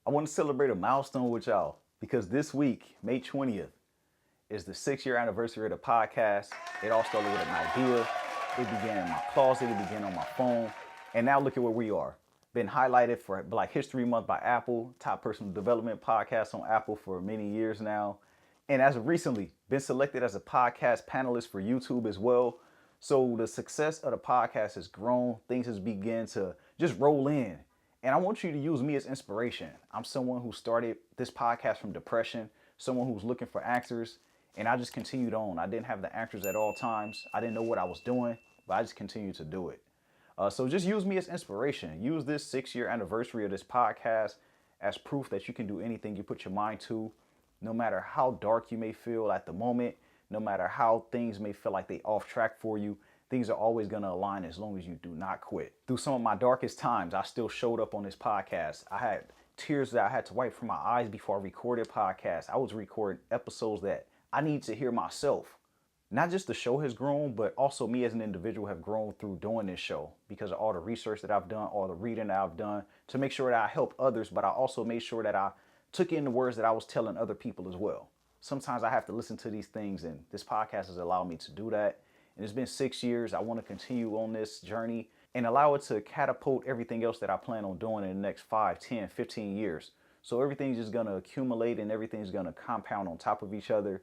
I want to celebrate a milestone with y'all because this week, May 20th, is the 6-year anniversary of the podcast. It all started with an idea. It began in my closet, it began on my phone, and now look at where we are. Been highlighted for Black History Month by Apple, top personal development podcast on Apple for many years now. And as of recently, been selected as a podcast panelist for YouTube as well. So the success of the podcast has grown. Things has begun to just roll in. And I want you to use me as inspiration. I'm someone who started this podcast from depression, someone who's looking for answers, and I just continued on. I didn't have the answers at all times. I didn't know what I was doing, but I just continued to do it. So just use me as inspiration. Use this 6-year anniversary of this podcast as proof that you can do anything you put your mind to, no matter how dark you may feel at the moment, no matter how things may feel like they off track for you. Things are always going to align as long as you do not quit. Through some of my darkest times, I still showed up on this podcast. I had tears that I had to wipe from my eyes before I recorded podcasts. I was recording episodes that I need to hear myself. Not just the show has grown, but also me as an individual have grown through doing this show because of all the research that I've done, all the reading that I've done to make sure that I help others, but I also made sure that I took in the words that I was telling other people as well. Sometimes I have to listen to these things, and this podcast has allowed me to do that. And it's been 6 years. I want to continue on this journey and allow it to catapult everything else that I plan on doing in the next 5, 10, 15 years. So everything's just going to accumulate and everything's going to compound on top of each other.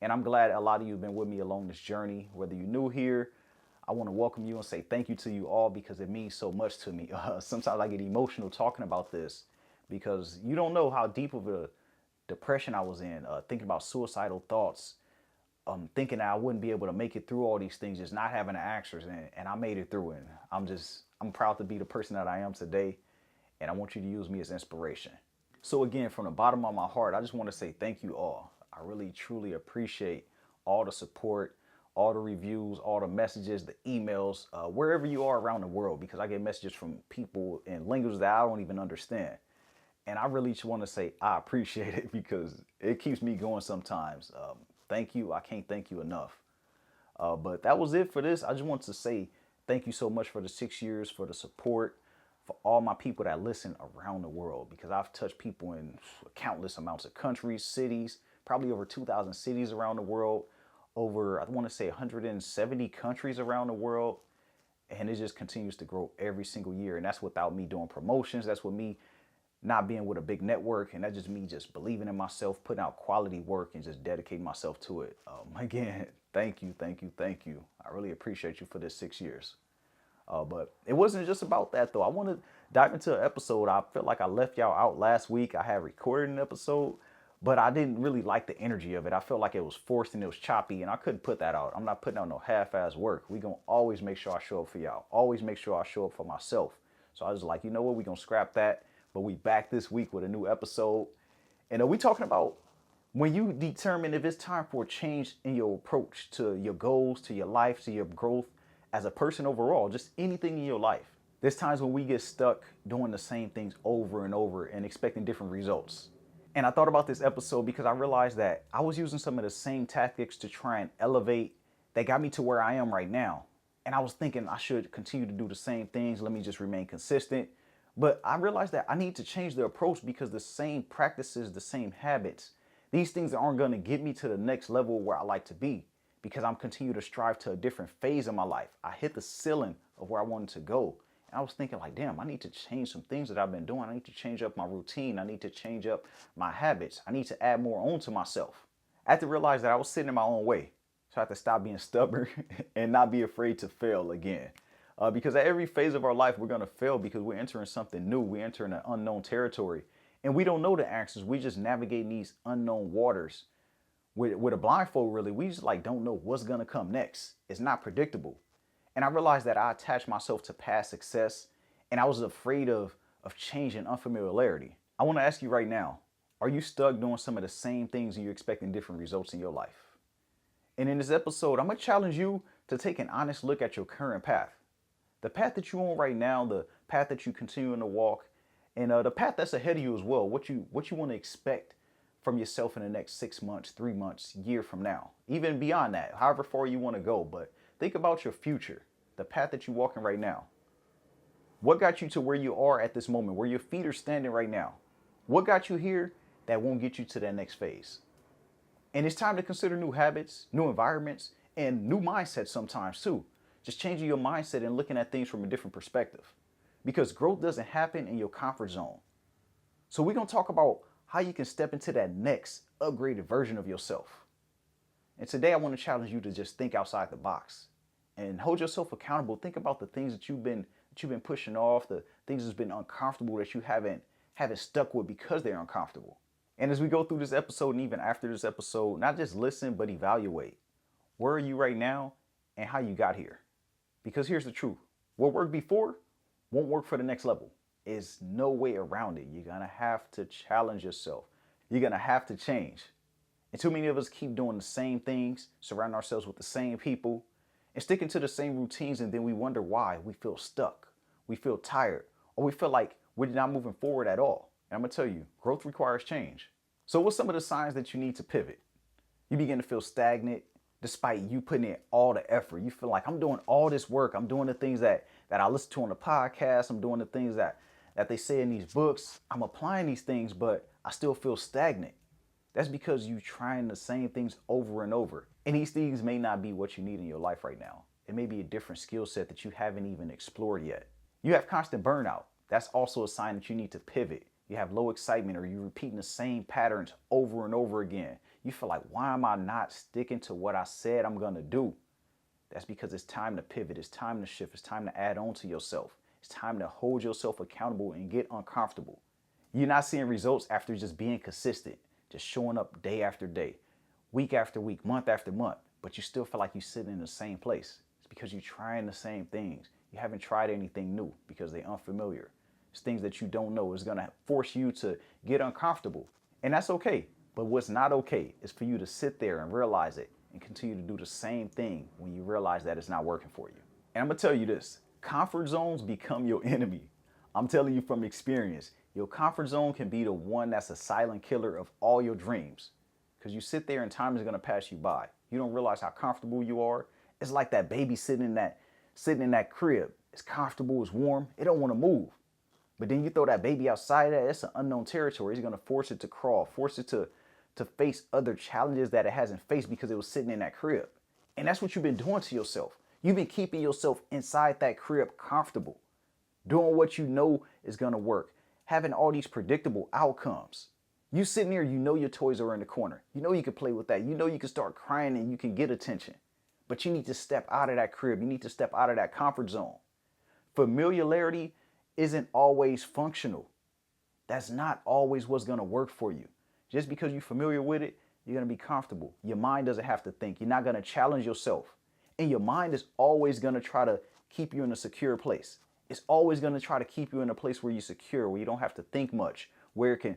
And I'm glad a lot of you have been with me along this journey. Whether you're new here, I want to welcome you and say thank you to you all because it means so much to me. Sometimes I get emotional talking about this because you don't know how deep of a depression I was in, thinking about suicidal thoughts, thinking that I wouldn't be able to make it through all these things, just not having the answers, and I made it through it. I'm proud to be the person that I am today, and I want you to use me as inspiration. So again, from the bottom of my heart, I just want to say thank you all. I really, truly appreciate all the support, all the reviews, all the messages, the emails, wherever you are around the world, because I get messages from people in languages that I don't even understand. And I really just want to say I appreciate it because it keeps me going sometimes. Thank you. I can't thank you enough. But that was it for this. I just want to say thank you so much for the 6 years, for the support, for all my people that listen around the world, because I've touched people in countless amounts of countries, cities, probably over 2,000 cities around the world, over, I want to say 170 countries around the world. And it just continues to grow every single year. And that's without me doing promotions. That's with me not being with a big network, and that's just me just believing in myself, putting out quality work, and just dedicating myself to it. Again, thank you. I really appreciate you for this 6 years. But it wasn't just about that, though. I want to dive into an episode. I felt like I left y'all out last week. I had recorded an episode, but I didn't really like the energy of it. I felt like it was forced and it was choppy, and I couldn't put that out. I'm not putting out no half-ass work. We're going to always make sure I show up for y'all. Always make sure I show up for myself. So I was like, you know what? We're going to scrap that. But we back this week with a new episode. And we talking about when you determine if it's time for a change in your approach to your goals, to your life, to your growth as a person overall, just anything in your life. There's times when we get stuck doing the same things over and over and expecting different results. And I thought about this episode because I realized that I was using some of the same tactics to try and elevate that got me to where I am right now. And I was thinking I should continue to do the same things. Let me just remain consistent. But I realized that I need to change the approach because the same practices, the same habits, these things aren't going to get me to the next level where I like to be because I'm continuing to strive to a different phase of my life. I hit the ceiling of where I wanted to go. And I was thinking like, damn, I need to change some things that I've been doing. I need to change up my routine. I need to change up my habits. I need to add more on to myself. I had to realize that I was sitting in my own way. So I had to stop being stubborn and not be afraid to fail again. Because at every phase of our life, we're going to fail because we're entering something new. We're entering an unknown territory. And we don't know the answers. We just navigating these unknown waters with a blindfold, really. We just don't know what's going to come next. It's not predictable. And I realized that I attached myself to past success, and I was afraid of change and unfamiliarity. I want to ask you right now, are you stuck doing some of the same things and you're expecting different results in your life? And in this episode, I'm going to challenge you to take an honest look at your current path. The path that you're on right now, the path that you continue to walk, and the path that's ahead of you as well, what you want to expect from yourself in the next 6 months, 3 months, year from now, even beyond that, however far you want to go. But think about your future, the path that you're walking right now. What got you to where you are at this moment, where your feet are standing right now? What got you here that won't get you to that next phase? And it's time to consider new habits, new environments, and new mindsets sometimes too. Just changing your mindset and looking at things from a different perspective. Because growth doesn't happen in your comfort zone. So we're going to talk about how you can step into that next upgraded version of yourself. And today I want to challenge you to just think outside the box and hold yourself accountable. Think about the things that you've been pushing off, the things that's been uncomfortable that you haven't stuck with because they're uncomfortable. And as we go through this episode and even after this episode, not just listen, but evaluate. Where are you right now and how you got here? Because here's the truth. What worked before won't work for the next level. There's no way around it. You're going to have to challenge yourself. You're going to have to change. And too many of us keep doing the same things, surrounding ourselves with the same people, and sticking to the same routines, and then we wonder why we feel stuck, we feel tired, or we feel like we're not moving forward at all. And I'm going to tell you, growth requires change. So what's some of the signs that you need to pivot? You begin to feel stagnant despite you putting in all the effort. You feel like I'm doing all this work. I'm doing the things that I listen to on the podcast. I'm doing the things that they say in these books. I'm applying these things, but I still feel stagnant. That's because you're trying the same things over and over. And these things may not be what you need in your life right now. It may be a different skill set that you haven't even explored yet. You have constant burnout. That's also a sign that you need to pivot. You have low excitement, or you're repeating the same patterns over and over again. You feel like, why am I not sticking to what I said I'm going to do? That's because it's time to pivot. It's time to shift. It's time to add on to yourself. It's time to hold yourself accountable and get uncomfortable. You're not seeing results after just being consistent, just showing up day after day, week after week, month after month, but you still feel like you're sitting in the same place. It's because you're trying the same things. You haven't tried anything new because they're unfamiliar. It's things that you don't know. It's going to force you to get uncomfortable. And that's okay. But what's not okay is for you to sit there and realize it and continue to do the same thing when you realize that it's not working for you. And I'm going to tell you this, comfort zones become your enemy. I'm telling you from experience, your comfort zone can be the one that's a silent killer of all your dreams. Because you sit there and time is going to pass you by. You don't realize how comfortable you are. It's like that baby sitting in that crib. It's comfortable, it's warm, it don't want to move. But then you throw that baby outside that, it's an unknown territory. It's going to force it to crawl, force it to face other challenges that it hasn't faced because it was sitting in that crib. And that's what you've been doing to yourself. You've been keeping yourself inside that crib comfortable, doing what you know is going to work, having all these predictable outcomes. You sitting there, you know your toys are in the corner. You know you can play with that. You know you can start crying and you can get attention. But you need to step out of that crib. You need to step out of that comfort zone. Familiarity isn't always functional. That's not always what's going to work for you. Just because you're familiar with it, you're going to be comfortable. Your mind doesn't have to think. You're not going to challenge yourself. And your mind is always going to try to keep you in a secure place. It's always going to try to keep you in a place where you're secure, where you don't have to think much, where it can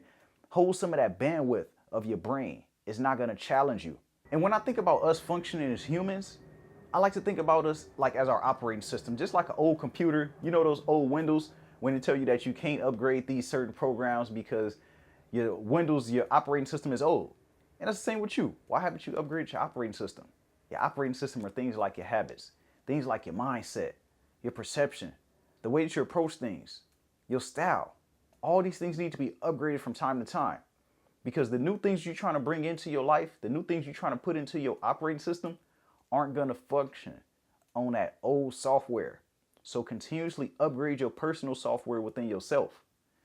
hold some of that bandwidth of your brain. It's not going to challenge you. And when I think about us functioning as humans, I like to think about us like as our operating system, just like an old computer. You know those old Windows when they tell you that you can't upgrade these certain programs because your operating system is old. And that's the same with you. Why haven't you upgraded your operating system? Your operating system are things like your habits, things like your mindset, your perception, the way that you approach things, your style. All these things need to be upgraded from time to time because the new things you're trying to bring into your life, the new things you're trying to put into your operating system aren't going to function on that old software. So continuously upgrade your personal software within yourself.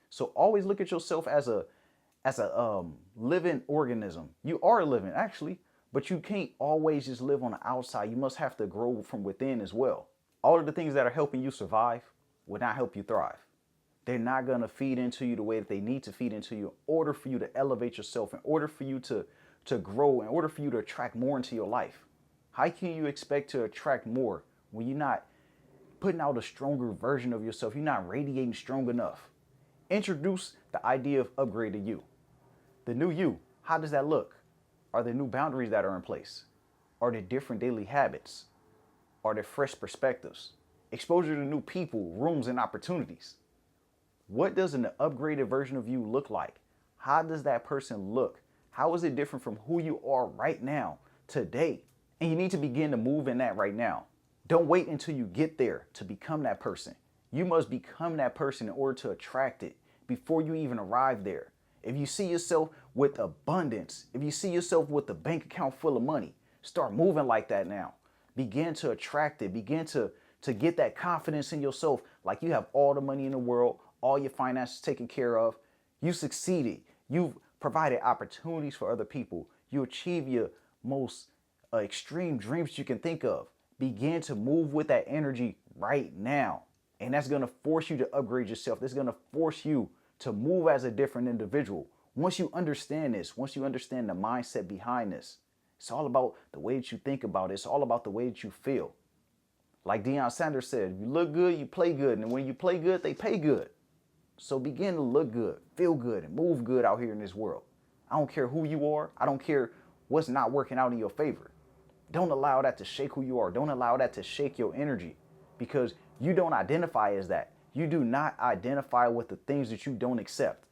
So always look at yourself as a living organism. You are living actually, but you can't always just live on the outside. You must have to grow from within as well. All of the things that are helping you survive will not help you thrive. They're not going to feed into you the way that they need to feed into you in order for you to elevate yourself, in order for you to grow, in order for you to attract more into your life. How can you expect to attract more when you're not putting out a stronger version of yourself? You're not radiating strong enough. Introduce the idea of upgraded you. The new you, how does that look? Are there new boundaries that are in place? Are there different daily habits? Are there fresh perspectives? Exposure to new people, rooms, and opportunities. What does an upgraded version of you look like? How does that person look? How is it different from who you are right now, today? And you need to begin to move in that right now. Don't wait until you get there to become that person. You must become that person in order to attract it before you even arrive there. If you see yourself with abundance, if you see yourself with a bank account full of money, start moving like that now. Begin to attract it. Begin to get that confidence in yourself, like you have all the money in the world, all your finances taken care of. You succeeded. You've provided opportunities for other people. You achieve your most extreme dreams you can think of. Begin to move with that energy right now. And that's going to force you to upgrade yourself. That's going to force you to move as a different individual. Once you understand this, once you understand the mindset behind this, it's all about the way that you think about it. It's all about the way that you feel. Like Deion Sanders said, if you look good, you play good. And when you play good, they pay good. So begin to look good, feel good, and move good out here in this world. I don't care who you are. I don't care what's not working out in your favor. Don't allow that to shake who you are. Don't allow that to shake your energy, because you don't identify as that. You do not identify with the things that you don't accept.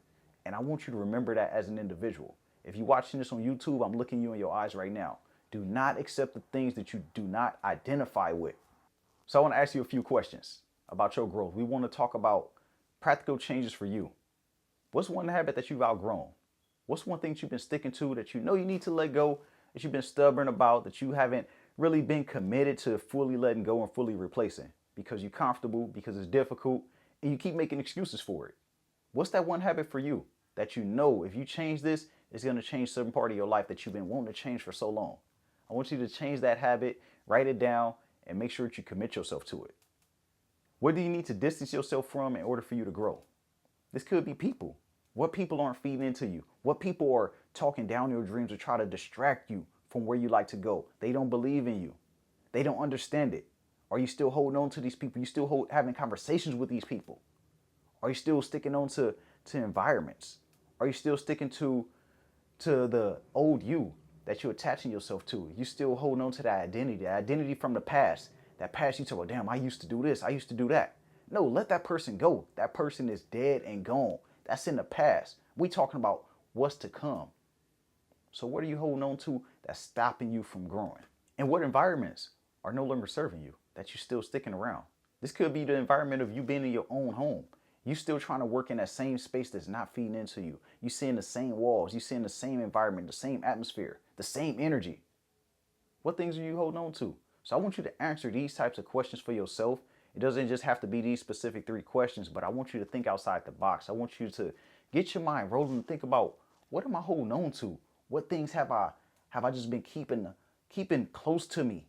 And I want you to remember that as an individual. If you're watching this on YouTube, I'm looking you in your eyes right now. Do not accept the things that you do not identify with. So I want to ask you a few questions about your growth. We want to talk about practical changes for you. What's one habit that you've outgrown? What's one thing that you've been sticking to that you know you need to let go, that you've been stubborn about, that you haven't really been committed to fully letting go and fully replacing because you're comfortable, because it's difficult, and you keep making excuses for it? What's that one habit for you that you know if you change this, it's going to change some part of your life that you've been wanting to change for so long? I want you to change that habit, write it down, and make sure that you commit yourself to it. What do you need to distance yourself from in order for you to grow? This could be people. What people aren't feeding into you? What people are talking down your dreams or try to distract you from where you like to go? They don't believe in you. They don't understand it. Are you still holding on to these people? You still having conversations with these people? Are you still sticking on to environments? Are you still sticking to the old you that you're attaching yourself to? You still holding on to that identity from the past. That past you talk about, damn, I used to do this, I used to do that. No, let that person go. That person is dead and gone. That's in the past. We talking about what's to come. So what are you holding on to that's stopping you from growing? And what environments are no longer serving you that you're still sticking around? This could be the environment of you being in your own home. You still trying to work in that same space that's not feeding into you. You seeing the same walls. You seeing the same environment, the same atmosphere, the same energy. What things are you holding on to? So I want you to answer these types of questions for yourself. It doesn't just have to be these specific 3 questions, but I want you to think outside the box. I want you to get your mind rolling and think about, what am I holding on to? What things have I just been keeping close to me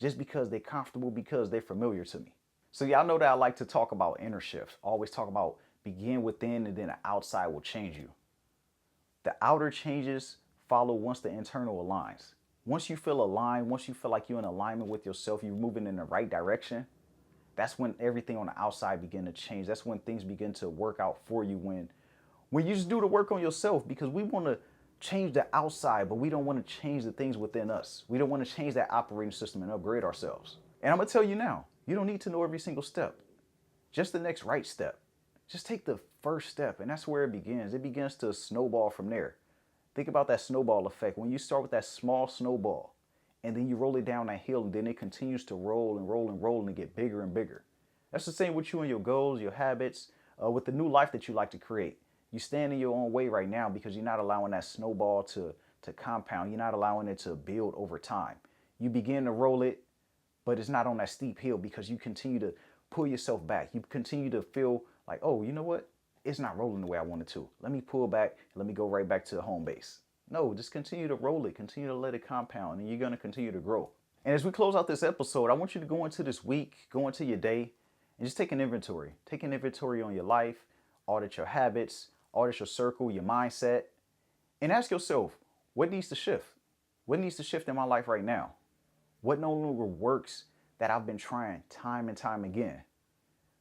just because they're comfortable, because they're familiar to me? So y'all know that I like to talk about inner shifts. Always talk about begin within and then the outside will change you. The outer changes follow once the internal aligns. Once you feel aligned, once you feel like you're in alignment with yourself, you're moving in the right direction, that's when everything on the outside begin to change. That's when things begin to work out for you, when you just do the work on yourself, because we want to change the outside, but we don't want to change the things within us. We don't want to change that operating system and upgrade ourselves. And I'm going to tell you now, you don't need to know every single step. Just the next right step. Just take the first step, and that's where it begins. It begins to snowball from there. Think about that snowball effect. When you start with that small snowball, and then you roll it down that hill, and then it continues to roll and roll and roll and get bigger and bigger. That's the same with you and your goals, your habits, with the new life that you like to create. You stand in your own way right now because you're not allowing that snowball to compound. You're not allowing it to build over time. You begin to roll it, but it's not on that steep hill because you continue to pull yourself back. You continue to feel like, oh, you know what? It's not rolling the way I wanted to. Let me pull back. Let me go right back to the home base. No, just continue to roll it. Continue to let it compound, and you're going to continue to grow. And as we close out this episode, I want you to go into this week, go into your day, and just take an inventory. Take an inventory on your life, audit your habits, audit your circle, your mindset, and ask yourself, what needs to shift? What needs to shift in my life right now? What no longer works that I've been trying time and time again?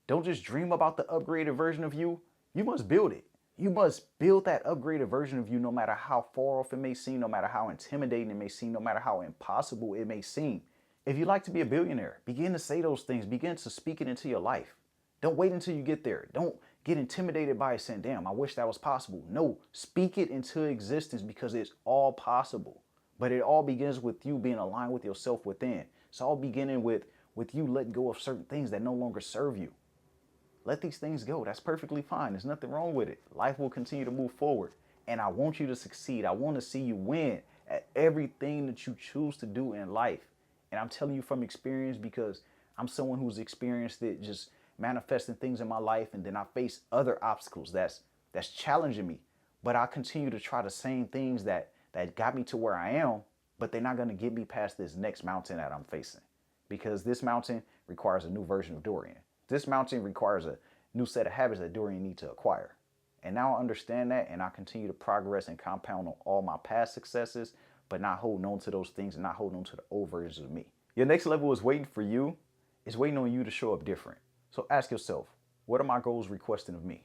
Don't just dream about the upgraded version of you. You must build it. You must build that upgraded version of you, no matter how far off it may seem, no matter how intimidating it may seem, no matter how impossible it may seem. If you'd like to be a billionaire, begin to say those things. Begin to speak it into your life. Don't wait until you get there. Don't get intimidated by it saying, damn, I wish that was possible. No, speak it into existence because it's all possible. But it all begins with you being aligned with yourself within. It's all beginning with you letting go of certain things that no longer serve you. Let these things go. That's perfectly fine. There's nothing wrong with it. Life will continue to move forward. And I want you to succeed. I want to see you win at everything that you choose to do in life. And I'm telling you from experience, because I'm someone who's experienced it, just manifesting things in my life. And then I face other obstacles that's challenging me. But I continue to try the same things that got me to where I am, but they're not going to get me past this next mountain that I'm facing. Because this mountain requires a new version of Dorian. This mountain requires a new set of habits that Dorian needs to acquire. And now I understand that, and I continue to progress and compound on all my past successes, but not holding on to those things and not holding on to the old versions of me. Your next level is waiting for you. It's waiting on you to show up different. So ask yourself, what are my goals requesting of me?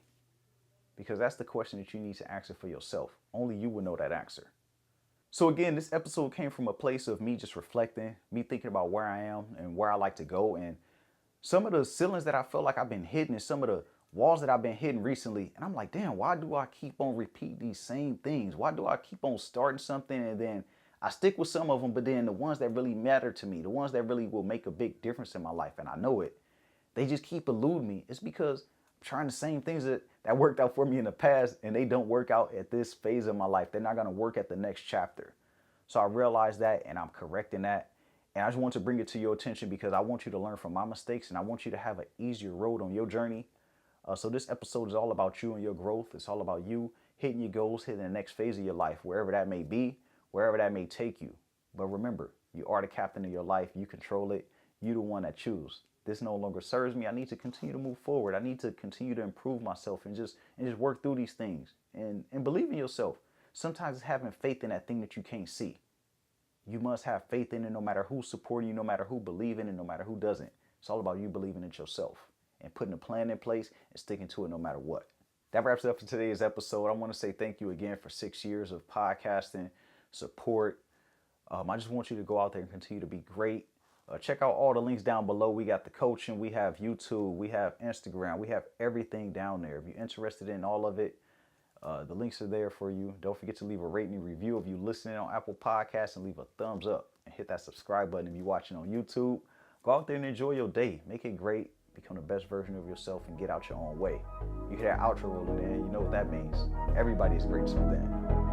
Because that's the question that you need to answer for yourself. Only you will know that answer. So again, this episode came from a place of me just reflecting, me thinking about where I am and where I like to go. And some of the ceilings that I felt like I've been hitting and some of the walls that I've been hitting recently. And I'm like, damn, why do I keep on repeating these same things? Why do I keep on starting something and then I stick with some of them, but then the ones that really matter to me, the ones that really will make a big difference in my life, and I know it, they just keep eluding me. It's because I'm trying the same things that worked out for me in the past, and they don't work out at this phase of my life. They're not going to work at the next chapter. So I realized that, and I'm correcting that. And I just want to bring it to your attention because I want you to learn from my mistakes, and I want you to have an easier road on your journey. So this episode is all about you and your growth. It's all about you hitting your goals, hitting the next phase of your life, wherever that may be, wherever that may take you. But remember, you are the captain of your life. You control it. You're the one that chooses. This no longer serves me. I need to continue to move forward. I need to continue to improve myself and just work through these things and believe in yourself. Sometimes it's having faith in that thing that you can't see. You must have faith in it no matter who's supporting you, no matter who believes in it, no matter who doesn't. It's all about you believing in yourself and putting a plan in place and sticking to it no matter what. That wraps it up for today's episode. I want to say thank you again for 6 years of podcasting support. I just want you to go out there and continue to be great. Check out all the links down below. We got the coaching, we have YouTube, we have Instagram, we have everything down there. If you're interested in all of it, the links are there for you. Don't forget to leave a rating and review if you're listening on Apple Podcasts, and leave a thumbs up and hit that subscribe button if you're watching on YouTube. Go out there and enjoy your day. Make it great. Become the best version of yourself and get out your own way. You hear that outro rolling in, you know what that means. Everybody is greatest within.